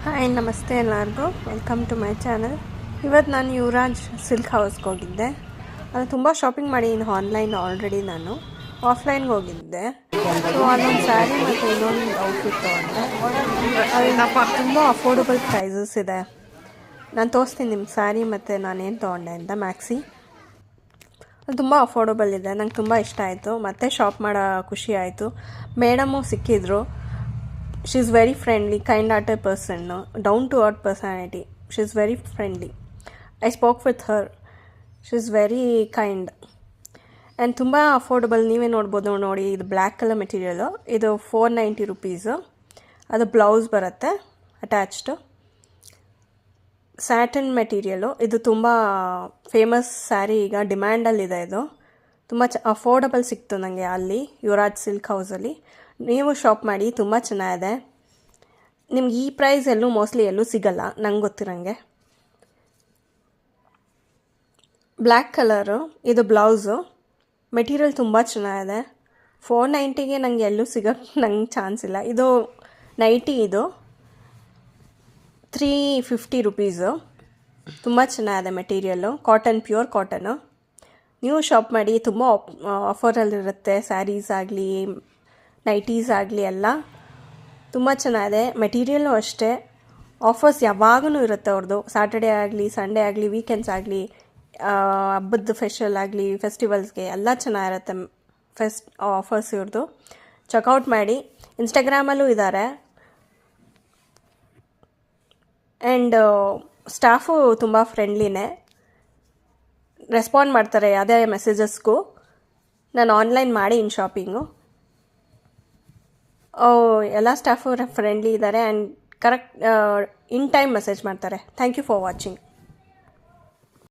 Hi ನಮಸ್ತೆ ಎಲ್ಲರಿಗೂ welcome to my channel. ಇವತ್ತು ನಾನು ಯುವರಾಜ್ ಸಿಲ್ಕ್ ಹೌಸ್ಗೆ ಹೋಗಿದ್ದೆ. ಅದು ತುಂಬ ಶಾಪಿಂಗ್ ಮಾಡಿದ್ದೀನಿ ಆನ್ಲೈನ್ ಆಲ್ರೆಡಿ. ನಾನು ಆಫ್ಲೈನ್ಗೆ ಹೋಗಿದ್ದೆ. ಸೊ ಅಲ್ಲೊಂದು ಸ್ಯಾರಿ ಮತ್ತು ಇನ್ನೊಂದು ಔಟ್ಫಿಟ್ ತೊಗೊಂಡೆ. ತುಂಬ ಅಫೋರ್ಡಬಲ್ ಪ್ರೈಸಸ್ ಇದೆ. ನಾನು ತೋರಿಸ್ತೀನಿ ನಿಮ್ಮ ಸ್ಯಾರಿ ಮತ್ತು ನಾನೇನು ತೊಗೊಂಡೆ ಅಂತ. ಮ್ಯಾಕ್ಸಿ ಅದು ತುಂಬ ಅಫೋರ್ಡಬಲ್ ಇದೆ. ನಂಗೆ ತುಂಬ ಇಷ್ಟ ಆಯಿತು. ಮತ್ತೆ ಶಾಪ್ ಮಾಡೋ ಖುಷಿ ಆಯಿತು. ಮೇಡಮು ಸಿಕ್ಕಿದ್ರು. She is very friendly, kind-hearted person, down to earth personality. She is very friendly. I spoke with her. She is very kind. And ತುಂಬ ಅಫೋರ್ಡಬಲ್. ನೀವೇ ನೋಡ್ಬೋದು ನೋಡಿ, ಇದು ಬ್ಲ್ಯಾಕ್ ಕಲರ್ ಮೆಟೀರಿಯಲು. ಇದು 490 ರುಪೀಸು. ಅದು ಬ್ಲೌಸ್ ಬರುತ್ತೆ ಅಟ್ಯಾಚ್ಡ್. Satan material. ಇದು ತುಂಬ ಫೇಮಸ್ ಸ್ಯಾರಿ, ಈಗ ಡಿಮ್ಯಾಂಡಲ್ಲಿದೆ. ಇದು ತುಂಬ ಅಫೋರ್ಡಬಲ್ ಸಿಕ್ತು ನನಗೆ ಅಲ್ಲಿ ಯುವರಾಜ್ ಸಿಲ್ಕ್ ಹೌಸಲ್ಲಿ. ನೀವು ಶಾಪ್ ಮಾಡಿ, ತುಂಬ ಚೆನ್ನಾಗಿದೆ. ನಿಮ್ಗೆ ಈ ಪ್ರೈಸ್ ಮೋಸ್ಟ್ಲಿ ಎಲ್ಲೂ ಸಿಗಲ್ಲ ನಂಗೆ ಗೊತ್ತಿರೋಂಗೆ. Black colour. ಇದು ಬ್ಲೌಸು. ಮೆಟೀರಿಯಲ್ ತುಂಬ ಚೆನ್ನಾಗಿದೆ. 490ಗೆ ನನಗೆ ಎಲ್ಲೂ ಸಿಗೋಕ್ಕೆ ನಂಗೆ ಚಾನ್ಸ್ ಇಲ್ಲ. ಇದು ನೈಟಿ. ಇದು 350 ರುಪೀಸು. ತುಂಬ ಚೆನ್ನಾಗಿದೆ ಮೆಟೀರಿಯಲ್ಲು. Cotton, pure cotton. ನೀವು ಶಾಪ್ ಮಾಡಿ, ತುಂಬ ಆಫರಲ್ಲಿರುತ್ತೆ. ಸ್ಯಾರೀಸ್ ಆಗಲಿ, ನೈಟೀಸ್ ಆಗಲಿ ಎಲ್ಲ ತುಂಬ ಚೆನ್ನಾಗಿದೆ. ಮೆಟೀರಿಯಲ್ಲು ಅಷ್ಟೇ. ಆಫರ್ಸ್ ಯಾವಾಗೂ ಇರುತ್ತೆ ಅವ್ರದ್ದು. ಸ್ಯಾಟರ್ಡೇ ಆಗಲಿ, ಸಂಡೇ ಆಗಲಿ, ವೀಕೆಂಡ್ಸ್ ಆಗಲಿ, ಹಬ್ಬದ ಫೆಸ್ಟಿವಲ್ ಆಗಲಿ, ಫೆಸ್ಟಿವಲ್ಸ್ಗೆ ಎಲ್ಲ ಚೆನ್ನಾಗಿರುತ್ತೆ ಆಫರ್ಸ್ ಇವ್ರದ್ದು. ಚೆಕ್ಔಟ್ ಮಾಡಿ. ಇನ್ಸ್ಟಾಗ್ರಾಮಲ್ಲೂ ಇದ್ದಾರೆ. ಆ್ಯಂಡ್ ಸ್ಟಾಫು ತುಂಬ ಫ್ರೆಂಡ್ಲಿನೇ. ರೆಸ್ಪಾಂಡ್ ಮಾಡ್ತಾರೆ ಯಾವುದೇ ಮೆಸೇಜಸ್ಗೂ. ನಾನು ಆನ್ಲೈನ್ ಮಾಡಿ ಶಾಪಿಂಗು. ಎಲ್ಲ ಸ್ಟಾಫು ಫ್ರೆಂಡ್ಲಿ ಇದ್ದಾರೆ. And correct in time message ಮಾಡ್ತಾರೆ. Thank you for watching.